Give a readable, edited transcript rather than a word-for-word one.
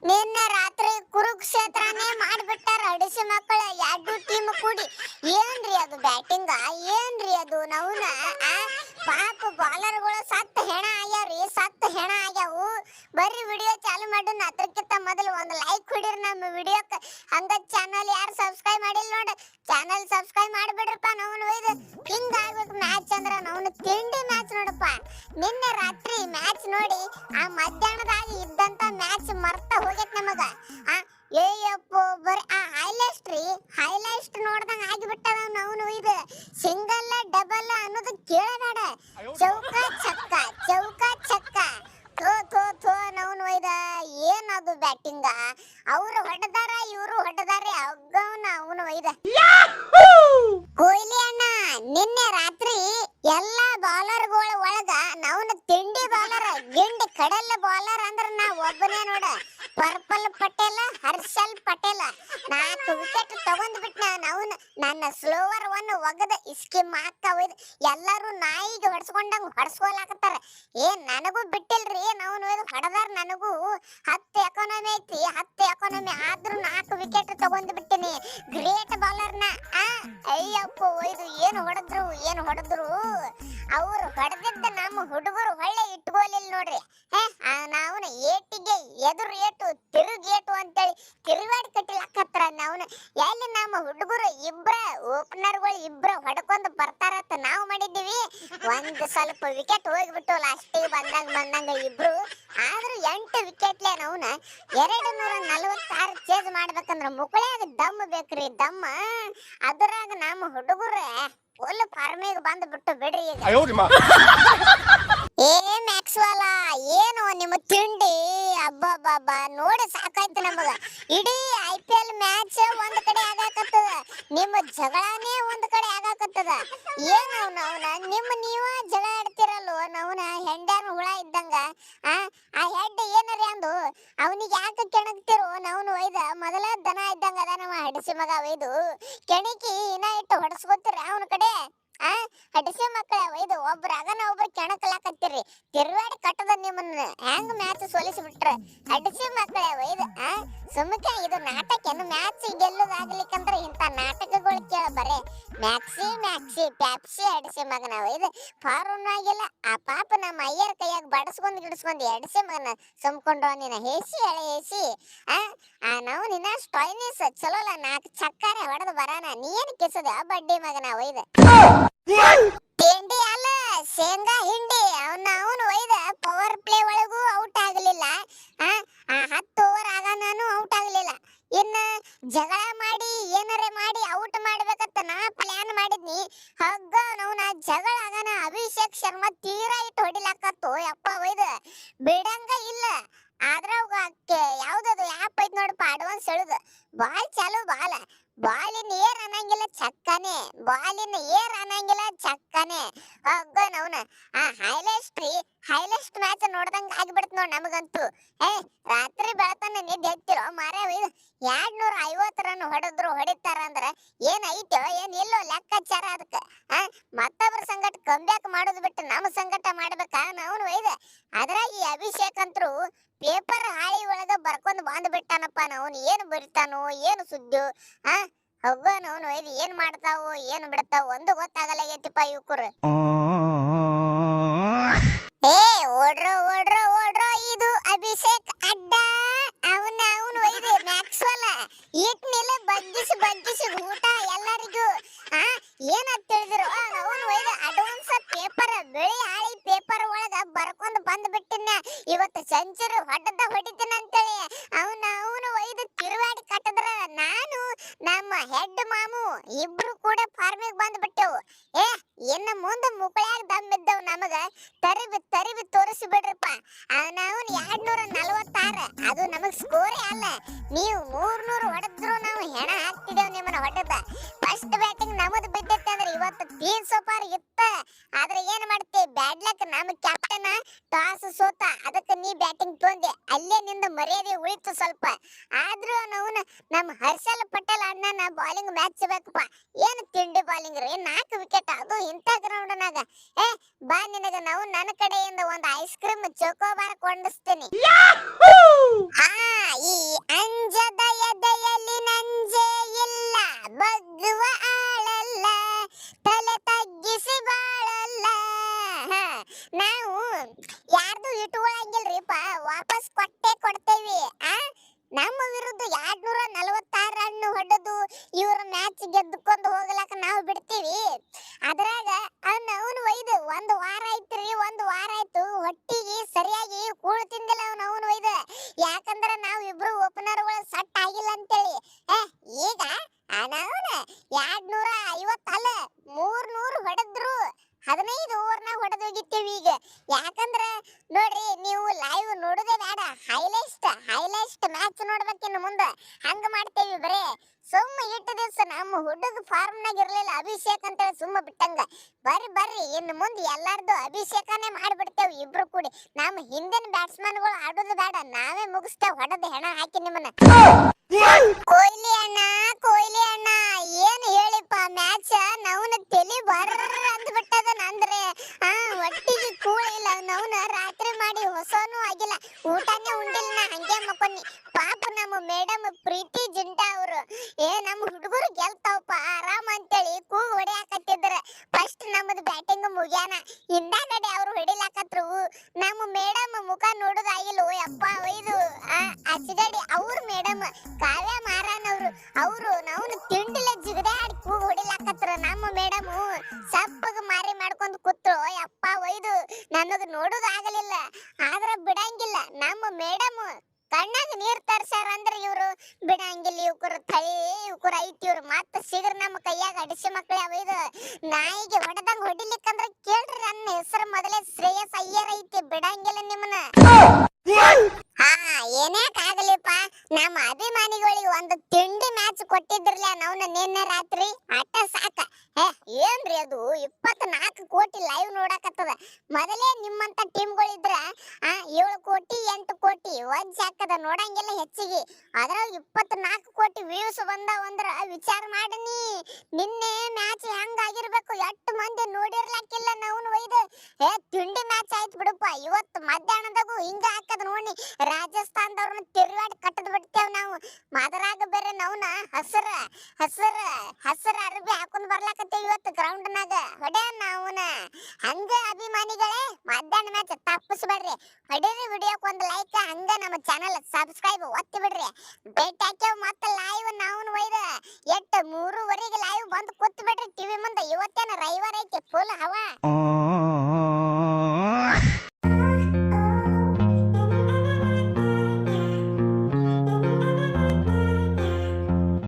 ನಿನ್ನೆ ರಾತ್ರಿ ಕುರುಕ್ಷೇತ್ರನೇ ಮಾಡ್ಬಿಟ್ಟಾರ ಅಡಿಸಿ ಮಕ್ಕಳ ಎರಡು ಟೀಮ್ ಕೂಡಿ. ಏನ್ರಿ ಅದು ಬ್ಯಾಟಿಂಗ್, ಏನ್ರಿ ಅದು ನೌನ. ಪಾಪ ಬಾಲರ್ಗಳು ಸತ್ತ ಹೆಣ ಆಗ್ಯಾವ್ರಿ, ಸತ್ತ ಹೆಣ ಆಗ್ಯಾವು. ಬರ್ರಿ ವಿಡಿಯೋ ಚಾಲು ಮಾಡೋಣ. ಅದಕ್ಕಿಂತ ಮೊದಲು ಒಂದು ಲೈಕ್ ಹೊಡಿರಿ ನಮ್ಮ ವಿಡಿಯೋಕ್ಕೆ. ಹಂಗ ಚಾನಲ್ ಯಾರು ಸಬ್ಸ್ಕ್ರೈಬ್ ಮಾಡಿಲ್ಲ ನೋಡ, ಚಾನಲ್ ಸಬ್ಸ್ಕ್ರೈಬ್ ಮಾಡ್ಬಿಡ್ರಪ್ಪ. ನಾವು ಇದು ಹಿಂಗಾಗ್ಬೇಕು ಮ್ಯಾಚ್ ಅಂದ್ರ ನಾವು ತಿಂಡಿ ಮ್ಯಾಚ್ ನೋಡಪ್ಪ. ನಿನ್ನೆ ರಾತ್ರಿ ಮ್ಯಾಚ್ ನೋಡಿ ಆ ಮಧ್ಯಾಹ್ನದಾಗ ಇದ್ದಂತ ಮ್ಯಾಚ್ ಮರ್ತ ಹೋಗೈತ್ ನಮಗ. ಏಯಪ್ಪೋ ಬರೀ ಆ ಹೈಲೈಟ್ ನೋಡ್ದಂಗ ಆಗಿಬಿಟ್ಟದ. ನಾವು ಇದು ಸಿಂಗಲ್ ಡಬಲ್ ಅನ್ನೋದು ಕೇಳಬೇಡ. ಚೌಕ ಚಕ್ಕ ಚೌಕ ಚಕ್ಕ ಥೋ ಥೋ ಥೋ ನಾವು ಒಯ್ದ. ಏನದು ಬ್ಯಾಟಿಂಗ, ಅವ್ರು ಹೊಡೆದಾರ ಇವರು ಹೊಡೆದಾರೆ. ಅಗ್ಗವನ ಅವನು ಒಯ್ದ. ಕೊಹ್ಲಿ ಅಣ್ಣ ನಿನ್ನೆ ರಾತ್ರಿ ಎಲ್ಲಾ ಬಾಲರ್ಗಳ ಒಳಗ ನಾವ್ನ ತಿಂಡಿ ಬಾಲರ್, ಗಿಂಡಿ ಕಡಲ್ಲ ಬಾಲರ್ ಅಂದ್ರ ನಾ ಒಬ್ಬನೇ ನೋಡ. ಪರ್ಪಲ್ ಪಟೇಲ್, ಹರ್ಷಲ್ ಪಟೇಲ್ 4 ವಿಕೆಟ್ ತಗೊಂಡ್ ಬಿಟ್ಟ. ನಾವ್ನ ನನ್ನ ಸ್ಲೋವರ್ ಒನ್ ಒಗದ ಸ್ಕಿಮ್ ಹಾಕ ಒಯ್ದ. ಎಲ್ಲರೂ ನಾಯಿಗೆ ಹೊಡ್ಸ್ಕೊಂಡಂಗ ಹೊಡ್ಸ್ಕೊಲಾಕತ್ತಾರ. ನನಗೂ ಬಿಟ್ಟಿಲ್ರಿ. ನಾವು ಹೊಡೆದಾರ. ನನಗೂ 10 ಎಕಾನಮಿ ಐತಿ. 10 ಎಕಾನಮಿ ಆದ್ರೂ 4 ವಿಕೆಟ್ ತಗೊಂಡ್ ಬಿಟ್ಟಿನಿ. ಗ್ರೇಟ್ ಬಾಲರ್ನ. ಅಯ್ಯಪ್ಪ ಒಯ್ದು ಏನು ಹೊಡೆದ್ರು. ಅವ್ರು ಹೊಡೆದಿದ್ದ ನಮ್ಮ ಹುಡುಗರು ಒಳ್ಳೆ ಇಟ್ಕೋಲಿಲ್ಲ ನೋಡ್ರಿ. ನಾವು ಏಟಿಗೆ ಎದುರು ಏಟು ತಿರುಗೇಟು ಅಂತೇಳಿ ತಿರುವಾಡಿ ಕಟ್ಟಿಲಾಕತ್ರ. ನಾವು ಎಲ್ಲಿ ನಮ್ಮ ಹುಡುಗರು ಇಬ್ರ ಓಪನರ್ಗಳು ಇಬ್ರ ಹೊಡ್ಕೊಂಡು ಬರ್ತಾರತ್ತ ನಾವು ಮಾಡಿದ್ದೀವಿ. ಒಂದ್ ಸ್ವಲ್ಪ ವಿಕೆಟ್ ಹೋಗ್ಬಿಟ್ಟು ಲಾಸ್ಟಿಗೆ ಬಂದಂಗ ಇಬ್ರು. ಆದ್ರೂ 8 ವಿಕೆಟ್ಲೆ ನಾವು 246 ಚೇಸ್ ಮಾಡ್ಬೇಕಂದ್ರ ಮುಕ್ಕಳ್ಯಾಗ ದಮ್ ಬೇಕ್ರಿ, ದಮ್ಮ. ಅದ್ರಾಗ ನಮ್ಮ ಹುಡುಗರು ಫುಲ್ ಫಾರ್ಮಿಗೆ ಬಂದ್ಬಿಟ್ಟು ಬಿಡ್ರಿ ಈಗ. ಮ್ಯಾಕ್ಸ್ವೆಲ್ ಏನು ನಿಮ್ಮ ತಿಂಡಿ, ಅಬ್ಬಬ್ಬಬ್ಬ ನೋಡಿ ಸಾಕಾಯ್ತು ನಮಗ. ಇಡೀ IPL ಮ್ಯಾಚ್ ಒಂದ್ ಕಡೆ ಆಗಾಕತ್ತದ, ನಿಮ್ಮ ಜಗಳನೇ ಒಂದ್ ಕಡೆ ಆಗಾಕತ್ತದ. ಏನು ನೀವ ಜಗಳ ಆಡ್ತಿರಲ್ವ? ನಾವ್ನ ಹೆಂಡ್ಯಾನ ಹುಳ ಇದ್ದಂಗ. ಆ ಹೆಡ್ ಏನರಿ ಅಂದು ಅವನಿಗೆ ಯಾಕೆ ಕೆಣಕ್ತಿರೋ? ನಾವು ಒಯ್ದ ಮೊದಲ ದನ ಇದ್ದಂಗ ಅದ ನಮ್ಮ ಹಡಿಸಿ ಮಗ. ಒಯ್ದು ಕೆಣಕಿ ಇನ್ನ ಇಟ್ಟು ಹೊಡಸ್ಕೊತಿರ ಅವನ ಕಡೆ. ಹಡಿಸಿ ಮಕ್ಕಳ ಒಯ್ದು ಒಬ್ರಾಗನ ಒಬ್ರು ಕೆಣಕಲಾಕತ್ತೀರಿ. ತಿರುವಾಡಿ ಕಟ್ಟದ ನಿಮ್ಮನ್ನ ಹೆಂಗ್ ಮ್ಯಾಚ್ ಸೋಲಿಸಿ ಬಿಟ್ರ ಹಡಿಸಿ ಮಕ್ಕಳ ಒಯ್ದ. ಸುಮ್ಮನೆ ಇದು ನಾಟಕ ಏನು? ಮ್ಯಾಚ್ ಗೆಲ್ಲೋದಾಗ್ಲಿಕ್ಕಂದ್ರ ಇಂತ ನಾಟಕಗಳು ಕೇಳ. ಬರೇ ಮ್ಯಾಕ್ಸಿ ಪ್ಯಾಪ್ಸಿ ಹಡಿಸಿ ಮಗನ ಒಯ್ದು ಫಾರೂನ್ ಆಗಿಲ್ಲ. ಆ ಪಾಪ ನಮ್ಮ ಅಯ್ಯರ ಕೈಯಾಗ ಬಡಸ್ಕೊಂಡ್ ಗಿಡಸ್ಕೊಂಡ್ ಹಡಿಸಿ ಮಗನ ಸುಮ್ಕೊಂಡ್ರ. ನೀನ ಹೇಸಿ ಎಳೆ ಹೇಸಿ ನಾವು ನಿನ್ನ ಸ್ಟೈನಿಸ್ ಚಲೋಲ್ಲ 4 ಚಕ್ಕಾರ ಹೊಡೆದು ಬರಾನ. ನೀನ್ ಕಿಸದ ಬಡ್ಡಿ ಮಗನ ಒಯ್ದ. ತಿಂಡಿ ಅಲ್ಲ ಶೇಂಗಾ ಹಿಂಡಿ. ಅವನು ಒಯ್ದ ಪವರ್ ಪ್ಲೇ ಒಳಗೂ ಔಟ್ ಆಗಲಿಲ್ಲ. 10 ಓವರ್ ಆಗ ನಾನು ಔಟ್ ಆಗಲಿಲ್ಲ. ಇನ್ನ ಜಗಳ ಮಾಡಿ ಏನಾರೆ ಮಾಡಿ ಔಟ್ ಮಾಡ್ಬೇಕಂತ ನಾ ಪ್ಲಾನ್ ಮಾಡಿದ್ನಿ. ಹಗ್ಗ ನಾ ಜಗಳ ಆಗನ ಅಭಿಷೇಕ್ ಶರ್ಮಾ ತೀರಾ ಇಟ್ಟು ಹೊಡಿಲಾಕತ್ತು. ಯಪ್ಪ ಒಯ್ದ ಬಿಡಂಗ ಇಲ್ಲ. ಅದ್ರಾಗ ಯಾವ್ದದು ಆ್ಯಪ್ ಐತ್ ನೋಡಪ್ಪ, ಅಡ್ವಾನ್ಸ್ ಹೇಳುದ. ಬಾಲ್ ಚಾಲು ಬಾಲಿನ ಏರ್ ಅನ್ನಂಗಿಲ್ಲ ಚಕ್ಕನೆ, ಬಾಲಿನ ಏರ್ ಅನ್ನಂಗಿಲ್ಲ ಚಕ್ಕನೆ. ಹಗ್ಗ ನವ್ನ ಹೈಲೈಟ್ ಮ್ಯಾಚ್ ನೋಡ್ದಂಗ ಆಗಿಬಿಡ್ತ ನೋಡ್ ನಮಗಂತೂ. ರಾತ್ರಿ ಬೆಳತನ ನಿದ್ದೆ ಹತ್ತಿರೋ ಮಾರೇ. 250 ರನ್ ಹೊಡಿತಾರ ಅಂದ್ರ ಏನೈತೋ ಏನಿಲ್ಲೋ ಲೆಕ್ಕಾಚಾರ ಅದಕ್ಕೆ. ಮತ್ತೊಬ್ರ ಸಂಗಟ ಕಂಬ್ಯಾಕ್ ಮಾಡೋದು ಬಿಟ್ಟು ನಮ್ಮ ಸಂಗಟ ಮಾಡ್ಬೇಕಾ? ನಾವು ಒಯ್ದ ಅದ್ರಾಗ ಈ ಅಭಿಷೇಕ್ ಅಂತರೂ ಪೇಪರ್ ಹಾಳಿ ಒಳಗ ಬರ್ಕೊಂಡ್ ಬಂದ್ ಬಿಟ್ಟಾನಪ್ಪ. ನಾವು ಏನು ಬರಿತಾನೋ ಏನು ಸುದ್ದಿ. ಹೋಗೋ ನಾವು ಒಯ್ದು ಏನ್ ಮಾಡ್ತಾವೋ ಏನು ಬಿಡ್ತಾವ ಒಂದು ಗೊತ್ತಾಗಲ್ಲ ಏತಿಪ್ಪ ಇವ್ಕರು. ಓಡ್ರೋ ಇದು ಅಭಿಷೇಕ್ ಅಡ್ಡ. ಅವನು ಒಯ್ದು ಮ್ಯಾಕ್ಸ್ವೆಲ್ ಇಟ್ನೆಲ್ಲ ಬಗ್ಗಿಸಿ ಊಟ ಎಲ್ಲರಿಗೂ. ಏನಂತ ತಿಳಿದ್ರು ಅವನು ಒಯ್ದು ಅಡ್ವಾನ್ಸ್ ಪೇಪರ್ ಬಿಳಿ ಹಾಳಿ ಪೇಪರ್ ಒಳಗ ಬರ್ಕೊಂಡ್ ಬಂದ್ಬಿಟ್ಟಿನ. ಇವತ್ತು ಸೆಂಚುರಿ ಹೊಡಿತೀನಿ ಅಂತೇಳಿ ಅವನು ಒಯ್ದು ತಿರುವಾಡಿ ಕಟ್ಟದ್ರ. ನಾನು ನಮ್ಮ ಹೆಡ್ ಮಾಮು ಇಬ್ರು ಕೂಡ ಫಾರ್ಮಿಗೆ ಬಂದ್ಬಿಟ್ಟೆವು. ಇನ್ನು ಮುಂದೆ ಮುಕ್ಕಳ್ಯಾಗ ದಮ್ ಇದ್ದವು ನಮಗ. ತರಿಬಿ ತೋರಿಸಿ ಬಿಡ್ರಪ್ಪ. ನಾವು 246 ಅದು ನಮಗ್ ಸ್ಕೋರೇ ಅಲ್ಲ. ನೀವು 300 ಹೊಡೆದ್ರು ನಾವು ಹೆಣ ಹಾಕ್ತಿದ್ದೇವೆ ನಿಮ್ಮನ್ನ ಹೊಡೆದ. ಫಸ್ಟ್ ಬ್ಯಾಟಿಂಗ್ ನಮದ್ ಬಿದ್ದೈತೆ ಅಂದ್ರೆ ಇವತ್ತು 300 ಪಾರ್ ಇತ್ತ. ಆದ್ರೆ ಏನ್ ಮಾಡ್ತಿ, ಬ್ಯಾಡ್ ಲಕ್. ನಮ್ಮ ಕ್ಯಾಪ್ಟನ್ ಟಾಸ್ ಸೋತ, ಅದಕ್ಕೆ ನೀ ಬ್ಯಾಟಿಂಗ್ ತೊಂದೆ. ಅಲ್ಲೇ ನಿಂದ ಮರ್ಯಾದೆ ಉಳಿತು ಸ್ವಲ್ಪ. ಆದ್ರೂ ನಮ್ಮ ಹರ್ಷಲ್ ಪಟೇಲ್ ಅಣ್ಣನ ಬಾಲಿಂಗ್ ಮ್ಯಾಚ್ ಬೇಕಪ್ಪ. ಏನು ತಿಂಡಿ ಬಾಲಿಂಗ್ ರೀ, 4 ವಿಕೆಟ್ ಅದು ಇಂಥ ಗ್ರೌಂಡ್ನಾಗ. ಏ ಬಾ, ನಿನಗ ನಾವು ನನ್ನ ಕಡೆಯಿಂದ ಒಂದು ಐಸ್ ಕ್ರೀಮ್ ಚೋಕೋಬಾರ್ ಕೊಂಡಿಸ್ತೀನಿ. ಆ ಈ ಅಂಜದ ಎದೆಯಲ್ಲಿ ನಂಜೆ ಇಲ್ಲ, ಬಗ್ಗುವ ಆಳಲ್ಲ, ತಲೆ ತಗ್ಗಿಸಿ ಬಾಳಲ್ಲ. ನಾವು ಯಾರ್ದು ಇಟ್ಕೊಳಂಗಿಲ್ರಿಪ್ಪ, ವಾಪಸ್ ಕೊಟ್ಟೆ ಕೊಡ್ತೇವಿ. ನಮ್ಮ ವಿರುದ್ಧ 246 ರನ್ ಹೊಡೆದು ಇವ್ರ ಮ್ಯಾಚ್ ಗೆದ್ದುಕೊಂಡು ಹೋಗ್ಲಕ್ಕ ನಾವು ಬಿಡ್ತೀವಿ. ಅದ್ರಾಗ ಅವನು ಒಯ್ದು ಒಂದು ವಾರ ಆಯ್ತ್ರಿ, ಒಂದು ವಾರ ಆಯ್ತು ಹೊಟ್ಟಿಗೆ ಸರಿಯಾಗಿ ಕೂಳು ತಿಂದಿಲ್ಲ ಅವನು ಒಯ್ದ. ಯಾಕಂದ್ರ ನಾವು ಇಬ್ರು ಓಪನರ್ಗಳು ಸಟ್ ಆಗಿಲ್ಲ ಅಂತೇಳಿ. ಈಗ ಅವನ 250 ಅಲ್ಲ 300 ಹೊಡೆದ್ರು, 15 ಓವರ್ನಾಗ ಹೊಡೆದು ಹೋಗಿತ್ತೀವಿ ಈಗ. ಯಾಕಂದ್ರ ನೋಡ್ರಿ, ನೀವು ಲೈವ್ ನೋಡೋದೇ ಬೇಡ, ಹೈಲೈಸ್ಟ್ ಮ್ಯಾಚ್ ನೋಡ್ಬೇಕಿನ್ನು ಮುಂದೆ. ಹಂಗ ಮಾಡ್ತೇವಿ ಬರೇ. ಸುಮ್ಮ ಇಟ್ಟು ದಿವ್ಸ ನಮ್ಮ ಹುಡುಗ ಫಾರ್ಮ್ನಾಗ ಇರ್ಲಿಲ್ಲ ಅಭಿಷೇಕ್ ಅಂತೇಳಿ ಸುಮ್ಮ ಬಿಟ್ಟಂಗ. ಬರ್ರಿ ಇನ್ನು ಮುಂದೆ ಎಲ್ಲಾರ್ದು ಅಭಿಷೇಕನೇ ಮಾಡ್ಬಿಡ್ತೇವೆ ಇಬ್ರು ಕೂಡಿ. ನಮ್ಮ ಹಿಂದಿನ ಬ್ಯಾಟ್ಸ್ಮನ್ಗಳು ಆಡೋದು ಬೇಡ, ನಾವೇ ಮುಗಿಸ್ತೇವೆ ಹೊಡೆದು ಹೆಣ ಹಾಕಿ ನಿಮ್ಮನ್ನ. ಕೊಹ್ಲಿ ಅಣ್ಣ ಏನ್ ಹೇಳಿಪ್ಪ ಮ್ಯಾಚ್, ನವನ ತಲಿ ಬರ್ರ ಅಂದ್ಬಿಟ್ಟದ. ಅಂದ್ರೆ ಒಟ್ಟಿಗೆ ಕೂಳಿಲ್ಲ ನವನ, ರಾತ್ರಿ ಮಾಡಿ ಹೊಸನು ಆಗಿಲ್ಲ, ಊಟನೇ ಉಂಡಿಲ್ಲ, ನಾ ಹಂಗೆ ಮಕ್ಕೊನಿ. ಪಾಪ ನಮ್ಮ ಮೇಡಮ್ ಪ್ರೀತಿ ಜಿಂಟಾ ಅವರು ನಮ್ಮ ಹುಡುಗರು ಗೆಲ್ತಾವಪ್ಪ ಆರಾಮ್ ಅಂತೇಳಿ ಕೂಗು ಹೊಡಿಯಾಕತ್ತಿದ್ರ. ಫಸ್ಟ್ ನಮ್ಮದು ಬ್ಯಾಟಿಂಗ್ ಮುಗ್ಯಾನ, ಹಿಂದಾಗಡೆ ಅವ್ರು ಹೊಡಿಲಾಕತ್ರು. ನಮ್ಮ ಮೇಡಮ್ ಮುಖ ನೋಡೋದಾಗಿಲ್ಲ, ಯಪ್ಪ ಒಯ್ದು ಅಚ್ಚಗಡಿ ಅವ್ರ ಮೇಡಮ್ ಕಾವ್ಯ ಮಾರಾನ್ ಅವರು ನಾವು ತಿಂಡಿಲೆ ಜಿಗದಾಡಿ ಕೂಗು ಹೊಡಿಲಾಕತ್ರ. ನಮ್ಮ ಮೇಡಮ್ ಸಪ್ಪಗ ಮಾರಿ ಮಾಡ್ಕೊಂಡು ಕೂತ್ರು, ಯಪ್ಪ ಒಯ್ದು ನನಗ ನೋಡೋದಾಗಲಿಲ್ಲ. ಆದ್ರ ಬಿಡಂಗಿಲ್ಲ, ನಮ್ಮ ಮೇಡಮ್ ಕಣ್ಣಾಗ ನೀರ್ ತರ್ಸಾರ ಅಂದ್ರೆ ಇವ್ರು ಬಿಡಂಗಿಲ್ಲ. ಇವ್ಕರು ತಳಿ ಇವ್ಕರು ಐತಿ, ಇವ್ರು ಮತ್ತ ಸಿಗ್ರ ನಮ್ಮ ಕೈಯಾಗ ಅಡಿಸಿ ಮಕ್ಳು ಇದು ನಾಯಿಗೆ ಹೊಡೆದಂಗ ಹೊಡಿಲಿಕ್ಕಂದ್ರ ಕೇಳ್ರಿ, ನನ್ನ ಹೆಸರು ಮೊದಲೇ ಶ್ರೇಯಸ್ ಅಯ್ಯರ್ ಐತಿ, ಬಿಡಂಗಿಲ್ಲ ನಿಮ್ಮನ್ನ. ಏನೇಕಾಗಲಿಪ್ಪ, ನಮ್ಮ ಅಭಿಮಾನಿಗಳಿಗೆ ಒಂದು ತಿಂಡಿ ಮ್ಯಾಚ್ ಕೊಟ್ಟಿದ್ರಲ್ಲ ನಾವು ನಿನ್ನೆ ರಾತ್ರಿ, ಅಟ್ಟ ಸಾಕ. ಏನ್ರಿ ಅದು 24 ಕೋಟಿ ಲೈವ್ ನೋಡಕತ್ತದ. ಮೊದಲೇ ನಿಮ್ಮಂತ ಟೀಮ್ಗಳಿದ್ರ 7 ಕೋಟಿ 8 ಕೋಟಿ ವಜ್ಜ ಹಾಕದ, ನೋಡಂಗಿಲ್ಲ ಹೆಚ್ಚಿಗೆ. ಅದ್ರಾಗ 24 ಕೋಟಿ ವ್ಯೂಸ್ ಬಂದಾವಂದ್ರ ವಿಚಾರ ಮಾಡನಿ ನಿನ್ನೆ ಮ್ಯಾಚ್ ಹೆಂಗಾಗಿರ್ಬೇಕು, ಎಷ್ಟು ಮಂದಿ ನೋಡಿರ್ಲಕ್ಕಿಲ್ಲ. ನಾವು ಒಯ್ದು ತಿಂಡಿ ಮ್ಯಾಚ್ ಆಯ್ತು ಬಿಡಪ್ಪ. ಇವತ್ತು ಮಧ್ಯಾಹ್ನದಾಗೂ ಹಿಂಗ ಹಾಕದ ನೋಡಿ, ರಾಜಸ್ಥಾನದವ್ರನ್ನ ತಿರುವಾಡಿ ಕಟ್ಟದ್ ಬಿಡ್ತೇವ್ ನಾವು. ಮದರಾಗ ಬೇರೆ ನಾವ್ನ ಹಸರ ಅರ್ಬಿ ಹಾಕೊಂಡ್ ಬರ್ಲಾಕತ್ತೇವ್ ಇವತ್ತು ಗ್ರೌಂಡ್ನಾಗ ಹೊಡ್ಯಾನ ನಾವುನ. ಹಂಗ ಅಭಿಮಾನಿಗಳೇ ಮಧ್ಯಾಹ್ನ ಮ್ಯಾಚ್ ತಪ್ಪಿಸ್ಬೇಡ್ರಿ, ಹೊಡೀರಿ. ವಿಡಿಯೋಕ್ ಒಂದು ಲೈಕ್, ಹಂಗ ನಮ್ಮ ಚಾನಲ್ ಸಬ್ಸ್ಕ್ರೈಬ್ ಒತ್ತಿ ಬಿಡ್ರಿ. ಭೇಟಿ ಹಾಕ್ಯವ್ ಮತ್ತೆ ಲೈವ್ ನಾವ್ನ ಒಯ್ದ 3:30 ಲೈವ್ ಬಂದು ಕೂತ್ ಬಿಡ್ರಿ ಟಿವಿ ಮುಂದೆ. ಇವತ್ತೇನ ರವಿವಾರ ಐತಿ, ಫುಲ್ ಹವಾ.